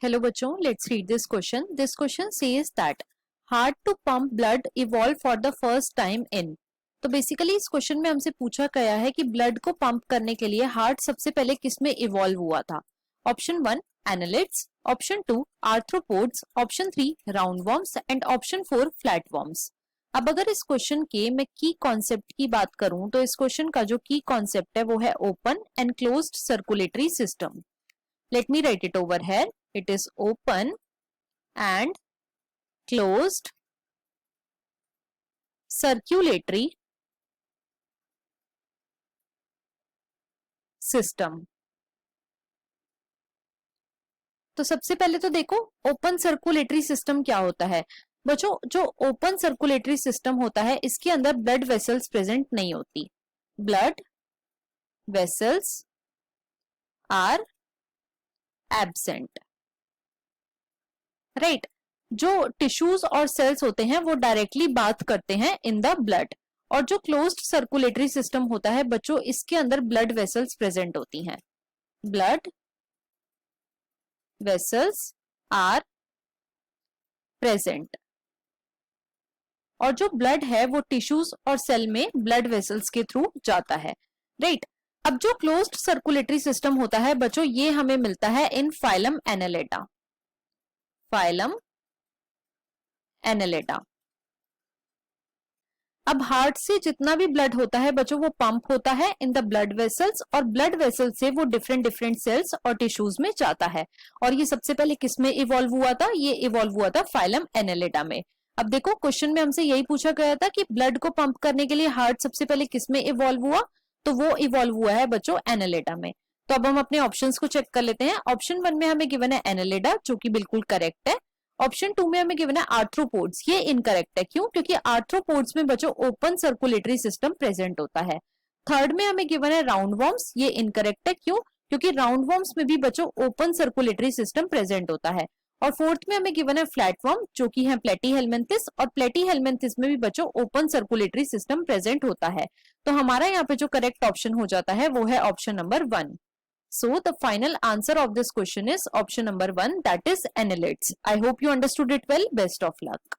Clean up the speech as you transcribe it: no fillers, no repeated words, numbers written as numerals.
Hello बच्चों, let's read this question. This question says that heart to pump blood evolved for the first time in. तो basically इस question में हमसे पूछा गया है कि ब्लड को पंप करने के लिए हार्ट सबसे पहले किस में इवॉल्व हुआ था. Option 1 annelids, option 2 arthropods, option 3 roundworms and option 4 flatworms. अब अगर इस क्वेश्चन के मैं की कॉन्सेप्ट की बात करूं तो इस क्वेश्चन का जो की कॉन्सेप्ट है वो है open and closed circulatory system. Let me write it over here. It is open and closed circulatory system. तो सबसे पहले तो देखो ओपन सर्कुलेटरी सिस्टम क्या होता है. बच्चों, जो ओपन सर्कुलेटरी सिस्टम होता है इसके अंदर ब्लड वेसल्स प्रेजेंट नहीं होती. Blood vessels are absent, right. जो टिश्यूज और सेल्स होते हैं वो डायरेक्टली बात करते हैं इन द ब्लड. और जो क्लोज्ड सर्कुलेटरी सिस्टम होता है बच्चों, इसके अंदर ब्लड वेसल्स प्रेजेंट होती हैं. ब्लड वेसल्स आर प्रेजेंट और जो ब्लड है वो टिश्यूज और सेल में ब्लड वेसल्स के थ्रू जाता है, राइट. अब जो क्लोज्ड सर्कुलेटरी सिस्टम होता है बच्चों, ये हमें मिलता है इन फाइलम एनालेटा. फाइलम एनालेटा. अब हार्ट से जितना भी ब्लड होता है बच्चों वो पंप होता है इन द ब्लड वेसल्स और ब्लड वेसल्स से वो डिफरेंट डिफरेंट सेल्स और टिश्यूज में जाता है. और ये सबसे पहले किस में इवॉल्व हुआ था? ये इवॉल्व हुआ था फाइलम एनालेटा में. अब देखो क्वेश्चन में हमसे यही पूछा गया था कि ब्लड को पंप करने के लिए हार्ट सबसे पहले किस में इवॉल्व हुआ, तो वो इवॉल्व हुआ है बच्चों एनालेटा में. तो अब हम अपने ऑप्शंस को चेक कर लेते हैं. ऑप्शन 1 में हमें गिवन है एनालेटा, जो कि बिल्कुल करेक्ट है. ऑप्शन 2 में हमें गिवन है आर्थ्रोपोड्स, ये इनकरेक्ट है. क्यों? क्योंकि आर्थ्रोपोड्स में बच्चों ओपन सर्कुलेटरी सिस्टम प्रेजेंट होता है. थर्ड में हमें गिवन है राउंडवॉर्म्स, ये इनकरेक्ट है. क्यों? क्योंकि राउंडवॉर्म्स में भी बच्चों ओपन सर्कुलेटरी सिस्टम प्रेजेंट होता है. और फोर्थ में हमें गिवन है फ्लैटवॉर्म, जो कि है प्लेटीहेल्मिन्थिस, और प्लेटीहेल्मिन्थिस में भी बच्चों ओपन सर्कुलेटरी सिस्टम प्रेजेंट होता है. तो हमारा यहाँ पे जो करेक्ट ऑप्शन हो जाता है वो है option number 1. So the final answer of this question is option number 1, that is annelids. I hope you understood it well. Best of luck.